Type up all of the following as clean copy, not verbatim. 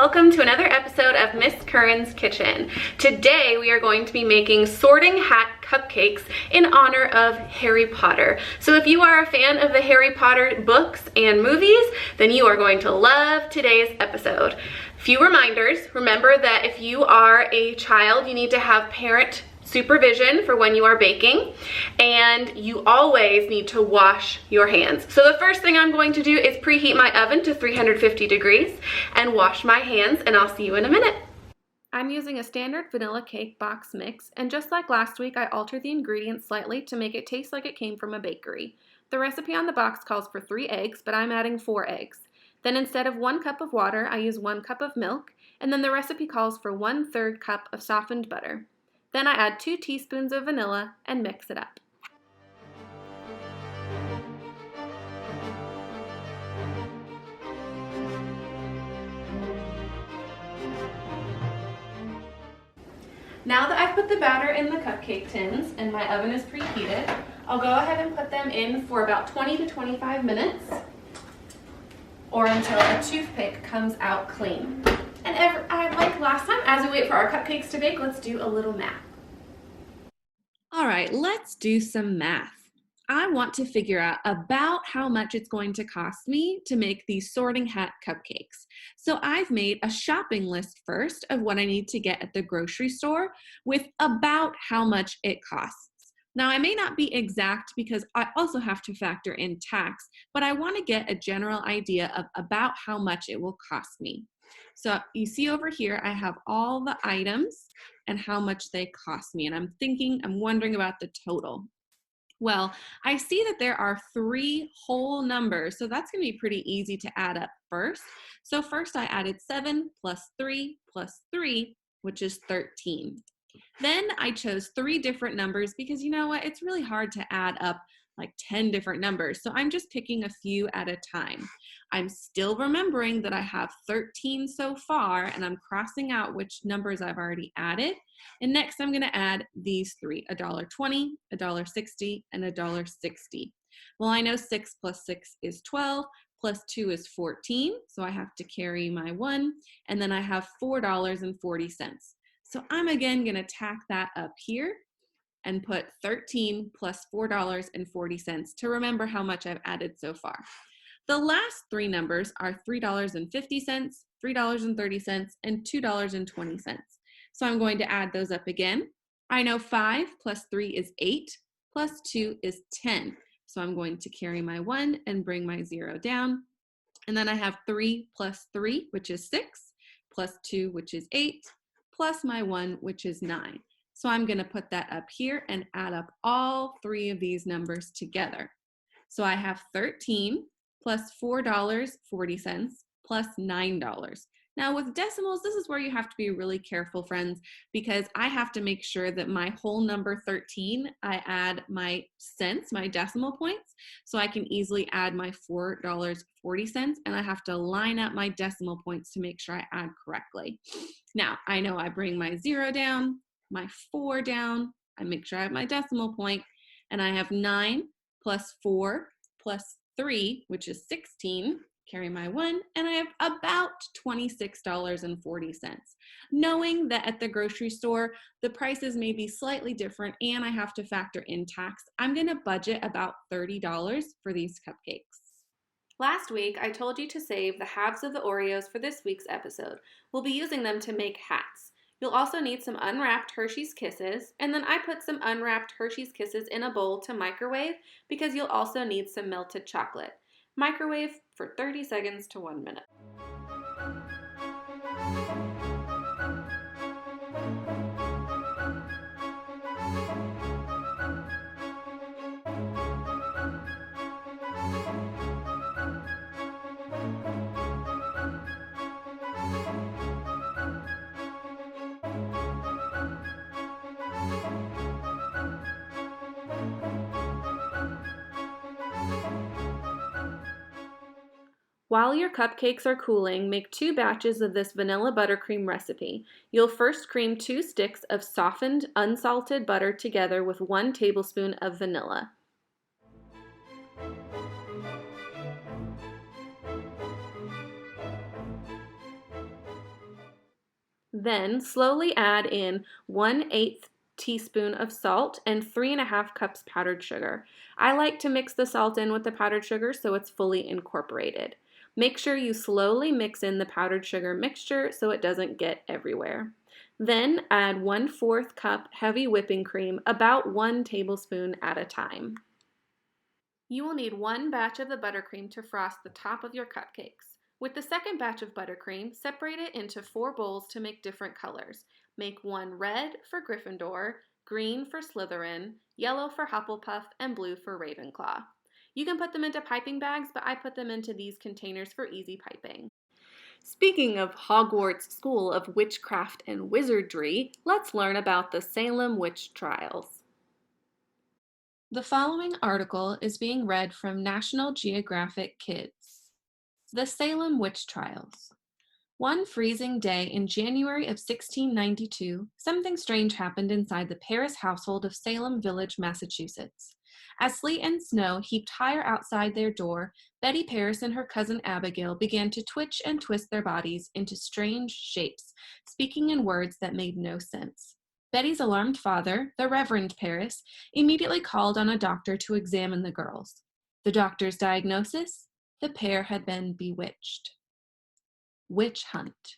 welcome to another episode of Miss Curran's Kitchen. Today we are going to be making sorting hat cupcakes in honor of Harry Potter. So if you are a fan of the Harry Potter books and movies, then you are going to love today's episode. Few reminders. Remember that if you are a child, you need to have parent supervision for when you are baking, and you always need to wash your hands. So the first thing I'm going to do is preheat my oven to 350 degrees and wash my hands, and I'll see you in a minute. I'm using a standard vanilla cake box mix, and just like last week, I altered the ingredients slightly to make it taste like it came from a bakery. The recipe on the box calls for 3 eggs, but I'm adding 4 eggs. Then instead of 1 cup of water, I use 1 cup of milk, and then the recipe calls for 1/3 cup of softened butter. Then I add 2 teaspoons of vanilla and mix it up. Now that I've put the batter in the cupcake tins and my oven is preheated, I'll go ahead and put them in for about 20 to 25 minutes or until a toothpick comes out clean. And like last time, as we wait for our cupcakes to bake, let's do a little math. All right, let's do some math. I want to figure out about how much it's going to cost me to make these sorting hat cupcakes. So I've made a shopping list first of what I need to get at the grocery store with about how much it costs. Now, I may not be exact because I also have to factor in tax, but I want to get a general idea of about how much it will cost me. So you see over here, I have all the items and how much they cost me. And I'm wondering about the total. Well, I see that there are 3 whole numbers, so that's going to be pretty easy to add up first. So first I added 7 plus 3 plus 3, which is 13. Then I chose 3 different numbers because you know what? It's really hard to add up like 10 different numbers. So I'm just picking a few at a time. I'm still remembering that I have 13 so far, and I'm crossing out which numbers I've already added. And next I'm going to add these 3, $1.20, $1.60, and $1.60. Well, I know 6 plus 6 is 12, plus 2 is 14, so I have to carry my 1, and then I have $4.40. So I'm again going to tack that up here and put 13 plus $4.40 to remember how much I've added so far. The last 3 numbers are $3.50, $3.30, and $2.20. So I'm going to add those up again. I know 5 plus 3 is 8, plus 2 is 10. So I'm going to carry my 1 and bring my 0 down. And then I have 3 plus 3, which is 6, plus 2, which is 8, plus my 1, which is 9. So I'm going to put that up here and add up all 3 of these numbers together. So I have 13 plus $4.40 plus $9. Now with decimals, this is where you have to be really careful, friends, because I have to make sure that my whole number 13, I add my cents, my decimal points, so I can easily add my $4.40, and I have to line up my decimal points to make sure I add correctly. Now, I know I bring my 0 down, my 4 down, I make sure I have my decimal point, and I have 9 plus 4 plus 3, which is 16, carry my 1, and I have about $26.40. Knowing that at the grocery store, the prices may be slightly different and I have to factor in tax, I'm gonna budget about $30 for these cupcakes. Last week, I told you to save the halves of the Oreos for this week's episode. We'll be using them to make hats. You'll also need some unwrapped Hershey's Kisses, and then I put some unwrapped Hershey's Kisses in a bowl to microwave because you'll also need some melted chocolate. Microwave for 30 seconds to 1 minute. While your cupcakes are cooling, make 2 batches of this vanilla buttercream recipe. You'll first cream 2 sticks of softened, unsalted butter together with 1 tablespoon of vanilla. Then slowly add in 1/8 teaspoon of salt and 3½ cups powdered sugar. I like to mix the salt in with the powdered sugar so it's fully incorporated. Make sure you slowly mix in the powdered sugar mixture so it doesn't get everywhere. Then add 1/4 cup heavy whipping cream, about 1 tablespoon at a time. You will need 1 batch of the buttercream to frost the top of your cupcakes. With the second batch of buttercream, separate it into 4 bowls to make different colors. Make 1 red for Gryffindor, green for Slytherin, yellow for Hufflepuff, and blue for Ravenclaw. You can put them into piping bags, but I put them into these containers for easy piping. Speaking of Hogwarts School of Witchcraft and Wizardry, let's learn about the Salem Witch Trials. The following article is being read from National Geographic Kids. The Salem Witch Trials. One freezing day in January of 1692, something strange happened inside the Paris household of Salem Village, Massachusetts. As sleet and snow heaped higher outside their door, Betty Paris and her cousin Abigail began to twitch and twist their bodies into strange shapes, speaking in words that made no sense. Betty's alarmed father, the Reverend Paris, immediately called on a doctor to examine the girls. The doctor's diagnosis? The pair had been bewitched. Witch hunt.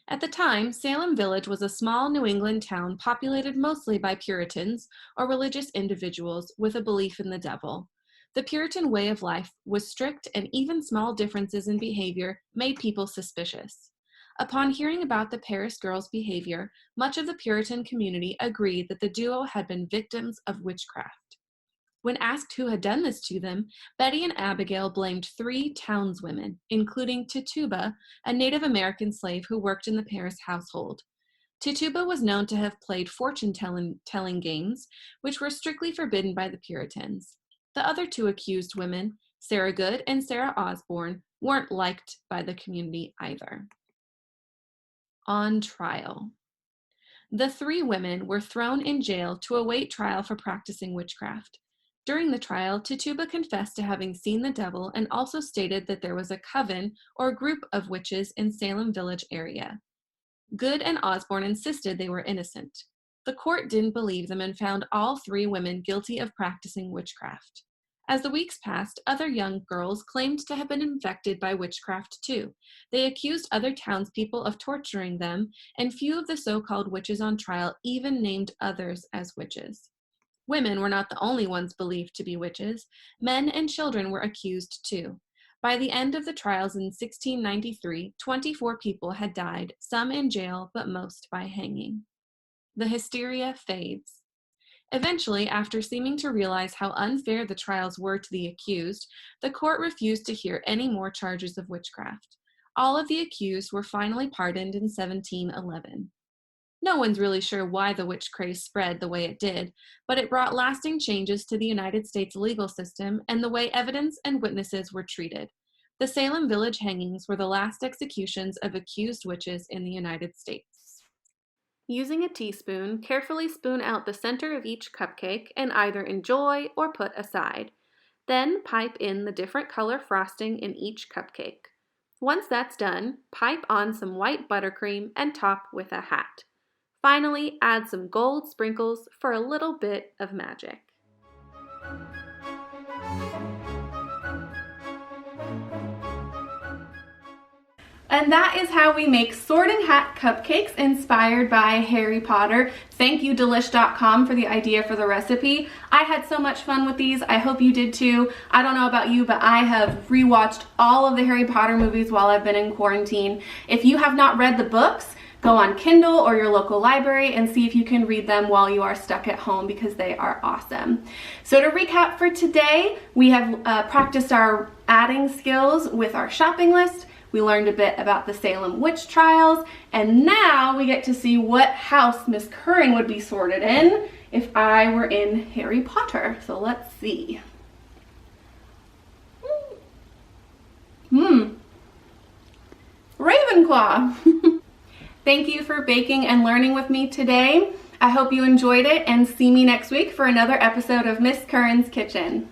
At the time, Salem Village was a small New England town populated mostly by Puritans, or religious individuals with a belief in the devil. The Puritan way of life was strict, and even small differences in behavior made people suspicious. Upon hearing about the Paris girls' behavior, much of the Puritan community agreed that the duo had been victims of witchcraft. When asked who had done this to them, Betty and Abigail blamed 3 townswomen, including Tituba, a Native American slave who worked in the Paris household. Tituba was known to have played fortune-telling games, which were strictly forbidden by the Puritans. The other 2 accused women, Sarah Good and Sarah Osborne, weren't liked by the community either. On trial. The 3 women were thrown in jail to await trial for practicing witchcraft. During the trial, Tituba confessed to having seen the devil and also stated that there was a coven or group of witches in Salem Village area. Good and Osborne insisted they were innocent. The court didn't believe them and found all 3 women guilty of practicing witchcraft. As the weeks passed, other young girls claimed to have been infected by witchcraft too. They accused other townspeople of torturing them, and few of the so-called witches on trial even named others as witches. Women were not the only ones believed to be witches. Men and children were accused too. By the end of the trials in 1693, 24 people had died, some in jail, but most by hanging. The hysteria fades. Eventually, after seeming to realize how unfair the trials were to the accused, the court refused to hear any more charges of witchcraft. All of the accused were finally pardoned in 1711. No one's really sure why the witch craze spread the way it did, but it brought lasting changes to the United States legal system and the way evidence and witnesses were treated. The Salem Village hangings were the last executions of accused witches in the United States. Using a teaspoon, carefully spoon out the center of each cupcake and either enjoy or put aside. Then pipe in the different color frosting in each cupcake. Once that's done, pipe on some white buttercream and top with a hat. Finally, add some gold sprinkles for a little bit of magic. And that is how we make sorting hat cupcakes inspired by Harry Potter. Thank you Delish.com for the idea for the recipe. I had so much fun with these. I hope you did too. I don't know about you, but I have rewatched all of the Harry Potter movies while I've been in quarantine. If you have not read the books, go on Kindle or your local library and see if you can read them while you are stuck at home because they are awesome. So to recap for today, we have practiced our adding skills with our shopping list. We learned a bit about the Salem Witch Trials, and now we get to see what house Miss Curran would be sorted in if I were in Harry Potter. So let's see. Ravenclaw. Thank you for baking and learning with me today. I hope you enjoyed it and see me next week for another episode of Miss Curran's Kitchen.